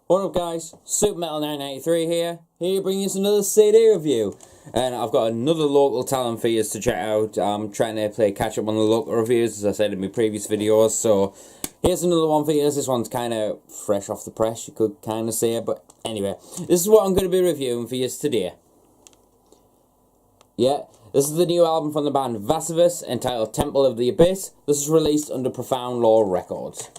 What up guys, Super Metal 993 here bringing us another CD review. And I've got another local talent for you to check out. I'm trying to play catch up on the local reviews, as I said in my previous videos. So here's another one for you. This one's kind of fresh off the press, you could kind of say it. But anyway, this is what I'm going to be reviewing for you today. Yeah, this is the new album from the band Vacivus, entitled Temple of the Abyss. This is released under Profound Law Records.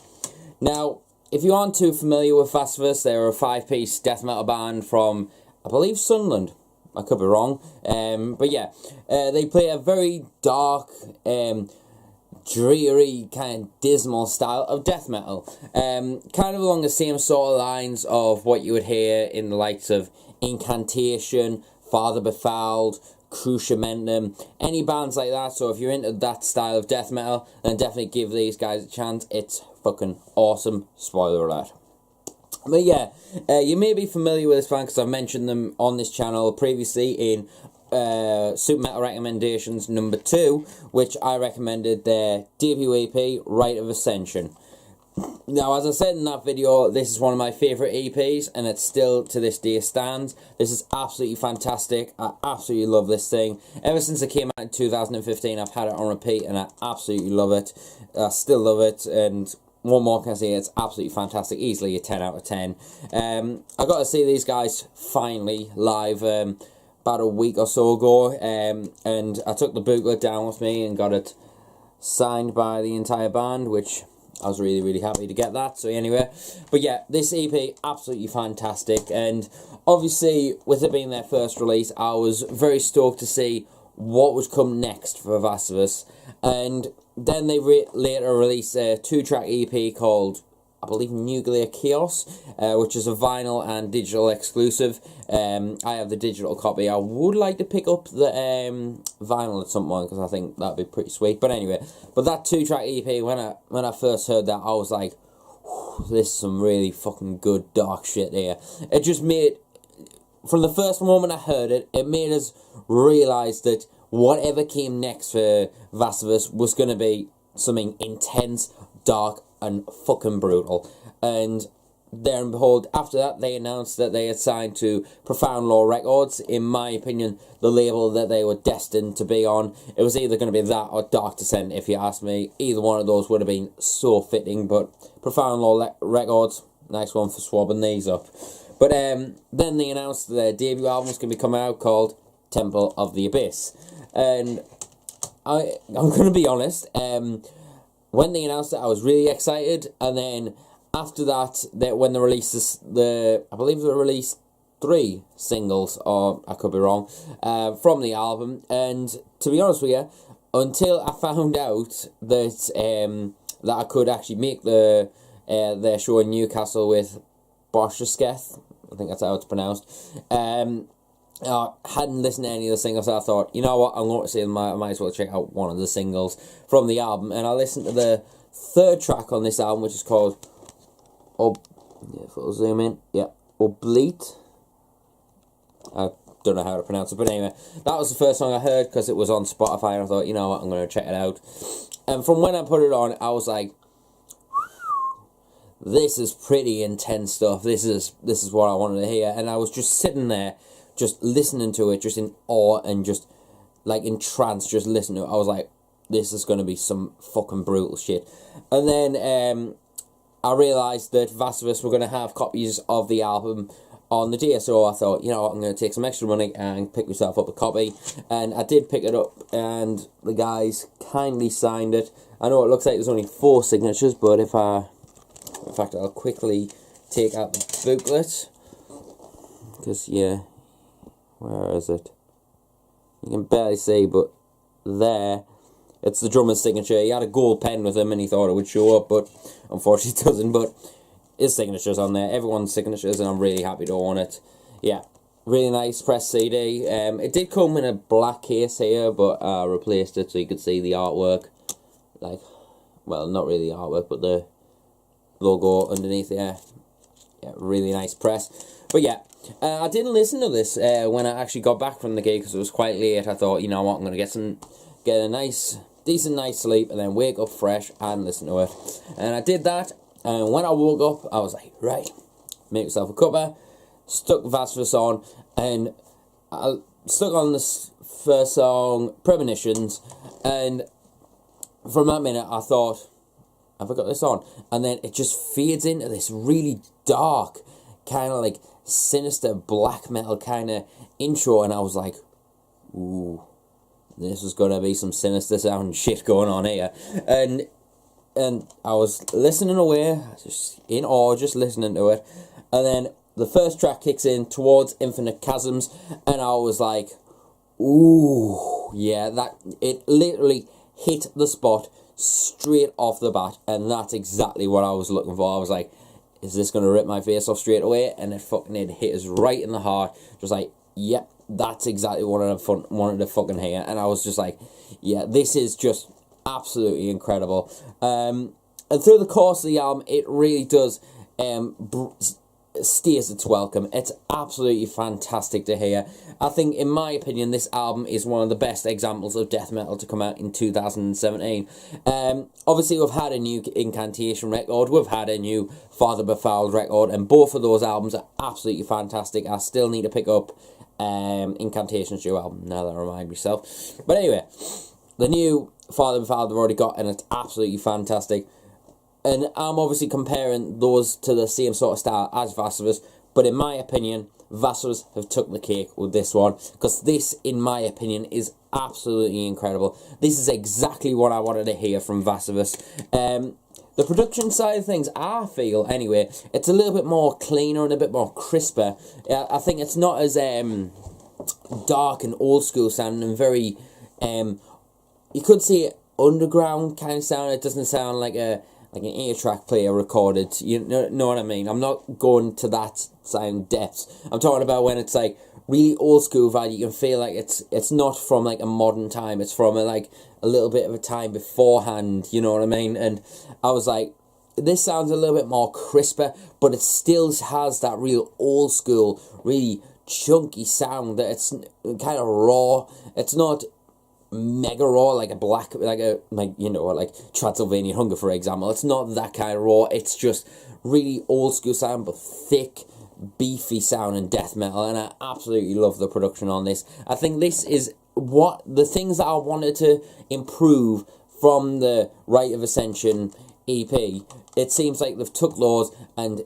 Now, if you aren't too familiar with Vacivus, they're a 5-piece death metal band from, I believe, Sunderland. I could be wrong. But yeah, they play a very dark, dreary, kind of dismal style of death metal. Kind of along the same sort of lines of what you would hear in the likes of Incantation, Befouled, Cruciamentum, any bands like that. So if you're into that style of death metal, then definitely give these guys a chance. It's fucking awesome. Spoiler alert. But yeah, you may be familiar with this band because I've mentioned them on this channel previously in Super Metal Recommendations number 2, which I recommended their debut EP, Rite of Ascension. Now, as I said in that video, this is one of my favourite EPs, and it still, to this day, stands. This is absolutely fantastic. I absolutely love this thing. Ever since it came out in 2015, I've had it on repeat, and I absolutely love it. I still love it, and what more can I say? It's absolutely fantastic. Easily a 10 out of 10. I got to see these guys finally live about a week or so ago, and I took the booklet down with me and got it signed by the entire band, which I was really happy to get that. So anyway, but yeah, this EP, absolutely fantastic. And obviously, with it being their first release, I was very stoked to see what would come next for Vacivus. And then they later released a 2-track EP called, I believe, Nuclear Chaos, which is a vinyl and digital exclusive. I have the digital copy. I would like to pick up the vinyl at some point because I think that'd be pretty sweet. But anyway, but that 2-track EP, when I first heard that, I was like, this is some really fucking good dark shit here. It just made, from the first moment I heard it, it made us realise that whatever came next for Vacivus was going to be something intense, dark, and fucking brutal. And there and behold, after that, they announced that they had signed to Profound Law Records. In my opinion, the label that they were destined to be on. It was either going to be that or Dark Descent, if you ask me. Either one of those would have been so fitting, but Profound Law Records, nice one for swabbing these up. But then they announced their debut album was going to be coming out, called Temple of the Abyss. And I'm going to be honest, when they announced it, I was really excited, and then after that, when they released I believe they released 3 singles, or I could be wrong, from the album. And to be honest with you, until I found out that that I could actually make their show in Newcastle with Wyattxhim, I think that's how it's pronounced, I hadn't listened to any of the singles, so I thought, you know what, I'm going to see them, I might as well check out one of the singles from the album. And I listened to the 3rd track on this album, which is called, if I'll zoom in, Oblite. I don't know how to pronounce it, but anyway, that was the first song I heard because it was on Spotify, and I thought, you know what, I'm going to check it out. And from when I put it on, I was like, this is pretty intense stuff, this is what I wanted to hear. And I was just sitting there, just listening to it, just in awe and just like entranced, just listening to it. I was like, this is going to be some fucking brutal shit. And then I realised that Vacivus were going to have copies of the album on the day, so I thought, you know what, I'm going to take some extra money and pick myself up a copy. And I did pick it up, and the guys kindly signed it. I know it looks like there's only 4 signatures, but in fact, I'll quickly take out the booklet, because, yeah, where is it? You can barely see, but there, it's the drummer's signature. He had a gold pen with him and he thought it would show up, but unfortunately it doesn't. But his signature's on there, everyone's signatures, and I'm really happy to own it. Yeah, really nice press CD. It did come in a black case here, but I replaced it so you could see the artwork. Like, well, not really the artwork, but the logo underneath there. Yeah, really nice press. But yeah, I didn't listen to this when I actually got back from the gig because it was quite late. I thought, you know what, I'm going to get a nice, decent night's sleep and then wake up fresh and listen to it. And I did that, and when I woke up, I was like, right, make yourself a cuppa, stuck Vacivus on, and I stuck on this first song, Premonitions, and from that minute I thought, have I got this on? And then it just fades into this really dark, kind of like sinister black metal kind of intro, and I was like, ooh, this is going to be some sinister sound shit going on here. And I was listening away, just in awe, just listening to it. And then the first track kicks in, Towards Infinite Chasms, and I was like, ooh, yeah, that, it literally hit the spot straight off the bat, and that's exactly what I was looking for. I was like, is this going to rip my face off straight away? And it hit us right in the heart, just like, yep, that's exactly what I wanted to fucking hear. And I was just like, yeah, this is just absolutely incredible. And through the course of the album, it really does steers its welcome. It's absolutely fantastic to hear. I think, in my opinion, this album is one of the best examples of death metal to come out in 2017. Obviously, we've had a new Incantation record, we've had a new Father Befouled record, and both of those albums are absolutely fantastic. I still need to pick up Incantation's new album, now that I remind myself. But anyway, the new Father Befouled I've already got, and it's absolutely fantastic. And I'm obviously comparing those to the same sort of style as Vacivus, but in my opinion, Vacivus have took the cake with this one, because this, in my opinion, is absolutely incredible. This is exactly what I wanted to hear from Vacivus. The production side of things, I feel, anyway, it's a little bit more cleaner and a bit more crisper. I think it's not as dark and old school sounding and very, you could say underground kind of sound. It doesn't sound like an 8-track player recorded, you know what I mean? I'm not going to that sound depths. I'm talking about when it's like really old school vibe. You can feel like it's not from like a modern time, it's from a little bit of a time beforehand, you know what I mean? And I was like, this sounds a little bit more crisper, but it still has that real old school, really chunky sound, that it's kind of raw. It's not mega raw like Transylvanian Hunger, for example. It's not that kind of raw. It's just really old school sound, but thick, beefy sound and death metal, and I absolutely love the production on this. I think this is what the things that I wanted to improve from the Rite of Ascension EP. It seems like they've took those and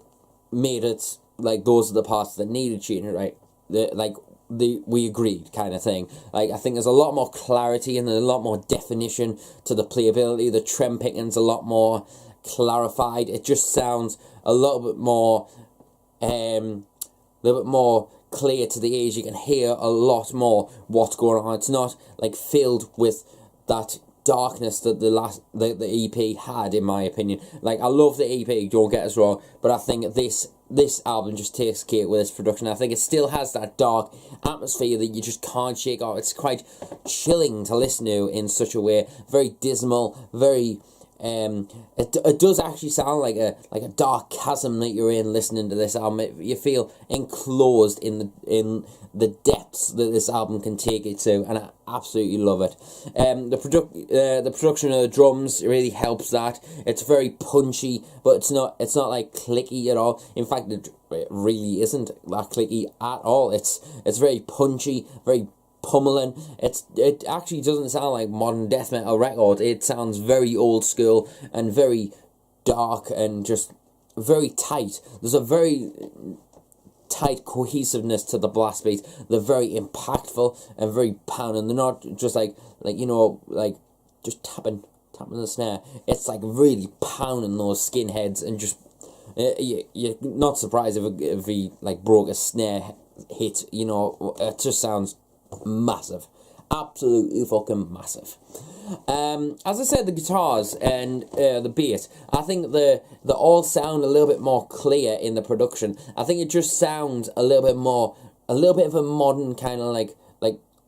made it like those are the parts that needed changing, right? We agreed kind of thing. Like, I think there's a lot more clarity and a lot more definition to the playability. The trem picking's a lot more clarified. It just sounds a little bit more clear to the ears. You can hear a lot more what's going on. It's not like filled with that darkness that the EP had, in my opinion. Like, I love the EP, don't get us wrong, but I think this album just takes care with its production. I think it still has that dark atmosphere that you just can't shake off. It's quite chilling to listen to in such a way. Very dismal, very it does actually sound like a dark chasm that you're in listening to this album. You feel enclosed in the depths that this album can take it to, and I absolutely love it. The production of the drums really helps that. It's very punchy, but it's not like clicky at all. In fact, it really isn't that clicky at all. It's very punchy, very pummeling. It actually doesn't sound like modern death metal record. It sounds very old school and very dark and just very tight. There's a very tight cohesiveness to the blast beats. They're very impactful and very pounding. They're not just like just tapping the snare. It's like really pounding those skinheads, and just you're not surprised if he like broke a snare hit. You know, it just sounds massive, absolutely fucking massive. As I said, the guitars and the bass, I think they all sound a little bit more clear in the production. I think it just sounds a little bit of a modern kind of like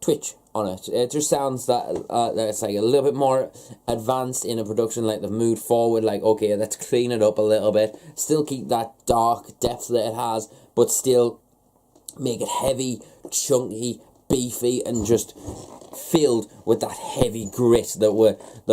twitch on it. It just sounds that it's like a little bit more advanced in a production. Like, they've moved forward, like, okay, let's clean it up a little bit, still keep that dark depth that it has, but still make it heavy, chunky, beefy, and just filled with that heavy grit that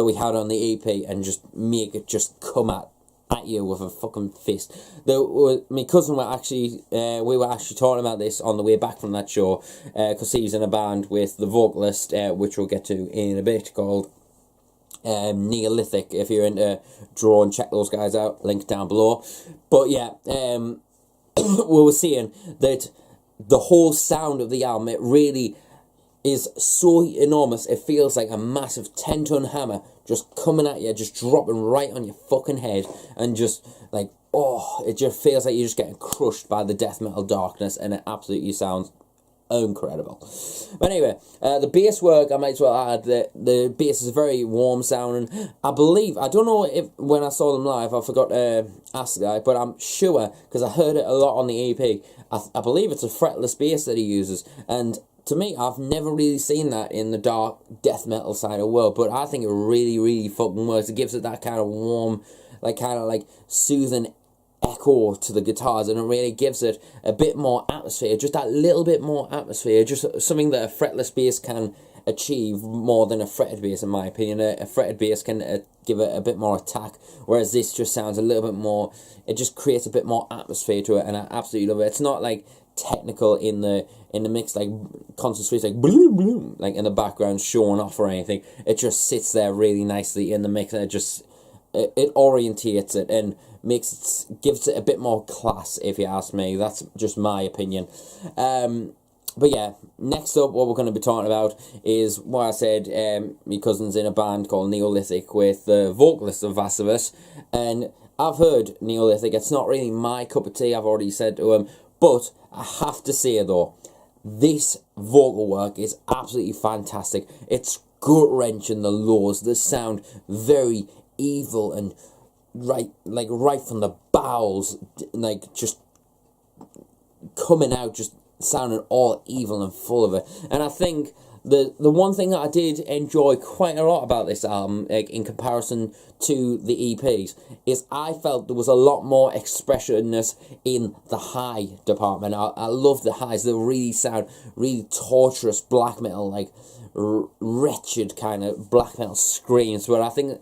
we had on the EP, and just make it just come at at you with a fucking fist. My cousin were actually, we were actually talking about this on the way back from that show, because he's in a band with the vocalist, which we'll get to in a bit, called Neolithic. If you're into drone, check those guys out, link down below. But yeah, we were saying that the whole sound of the album, it really is so enormous. It feels like a massive 10-ton hammer just coming at you, just dropping right on your fucking head, and just like, oh, it just feels like you're just getting crushed by the death metal darkness, and it absolutely sounds incredible. But anyway, the bass work, I might as well add that the bass is very warm sounding. I believe, I don't know if when I saw them live, I forgot to ask the guy, but I'm sure, because I heard it a lot on the EP, I believe it's a fretless bass that he uses, and to me, I've never really seen that in the dark death metal side of the world, but I think it really, really fucking works. It gives it that kind of warm, like, kind of like soothing echo to the guitars, and it really gives it a bit more atmosphere, just that little bit more atmosphere, just something that a fretless bass can achieve more than a fretted bass, in my opinion. A fretted bass can give it a bit more attack, whereas this just sounds a little bit more, it just creates a bit more atmosphere to it, and I absolutely love it. It's not like technical in the mix, like constant switch, like bloom bloom, like in the background showing off or anything. It just sits there really nicely in the mix, and it orientates it and gives it a bit more class, if you ask me. That's just my opinion. But yeah, next up, what we're going to be talking about is what I said. My cousin's in a band called Neolithic with the vocalist of Vacivus, and I've heard Neolithic. It's not really my cup of tea, I've already said to him, but I have to say though, this vocal work is absolutely fantastic. It's gut-wrenching, the lows, the sound very evil and right from the bowels, like just coming out, just sounding all evil and full of it. And I think the one thing that I did enjoy quite a lot about this album, like, in comparison to the EPs, is I felt there was a lot more expressiveness in the high department. I love the highs. They really sound really torturous black metal, like wretched kind of black metal screams, where I think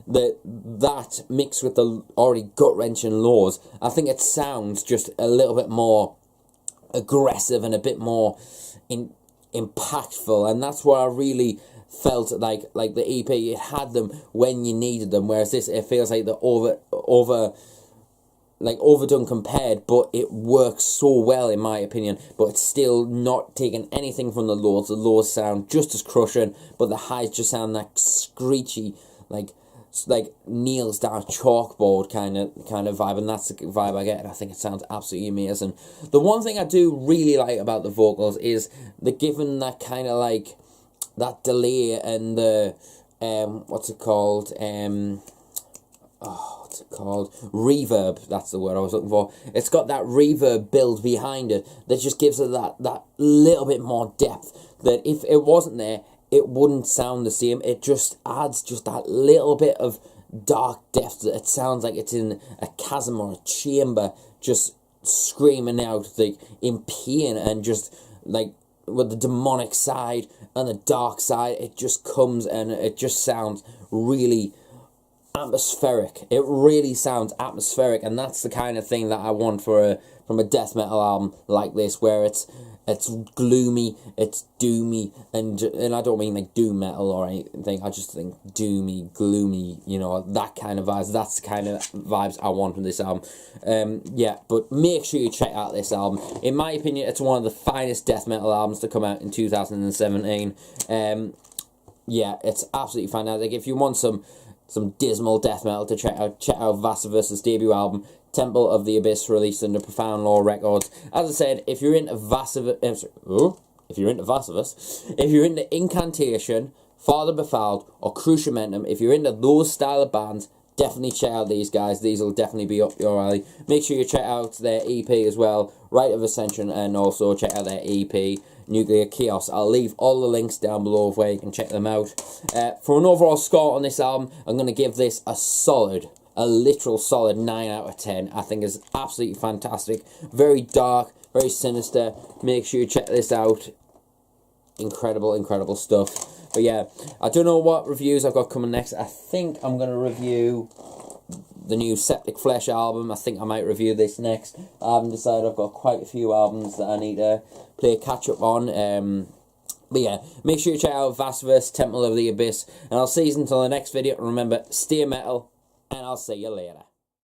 that mixed with the already gut-wrenching lows, I think it sounds just a little bit more aggressive and a bit more impactful, and that's what I really felt like the EP. It had them when you needed them, whereas this, it feels like the overdone compared, but it works so well in my opinion. But it's still not taking anything from the lows. The lows sound just as crushing, but the highs just sound like screechy, like nails down a chalkboard kind of vibe, and that's the vibe I get, and I think it sounds absolutely amazing. The one thing I do really like about the vocals is they're given that kind of like that delay and the reverb. That's the word I was looking for. It's got that reverb build behind it that just gives it that little bit more depth, that if it wasn't there, it wouldn't sound the same. It just adds just that little bit of dark depth. It sounds like it's in a chasm or a chamber, just screaming out, like in pain, and just like with the demonic side and the dark side, it just comes and it just sounds really atmospheric. It really sounds atmospheric, and that's the kind of thing that I want from a death metal album like this, where it's gloomy, it's doomy, and I don't mean like doom metal or anything, I just think doomy, gloomy, you know, that kind of vibes. That's the kind of vibes I want from this album. Yeah, but make sure you check out this album. In my opinion, it's one of the finest death metal albums to come out in 2017. Yeah, it's absolutely fantastic. If you want some dismal death metal to check out Vacivus' debut album, Temple of the Abyss, released under Profound Law Records. As I said, if you're into Vacivus, if you're into Incantation, Father Befouled, or Cruciamentum, if you're into those style of bands, definitely check out these guys. These will definitely be up your alley. Make sure you check out their EP as well, Rite of Ascension, and also check out their EP, Nuclear Chaos. I'll leave all the links down below of where you can check them out. For an overall score on this album, I'm going to give this a literal solid 9 out of 10. I think it's absolutely fantastic. Very dark, very sinister. Make sure you check this out. Incredible stuff. But yeah, I don't know what reviews I've got coming next. I think I'm going to review the new Septic Flesh album. I think I might review this next. I haven't decided. I've got quite a few albums that I need to play catch up on. But yeah, make sure you check out Vacivus, Temple of the Abyss, and I'll see you until the next video. Remember, stay metal, and I'll see you later.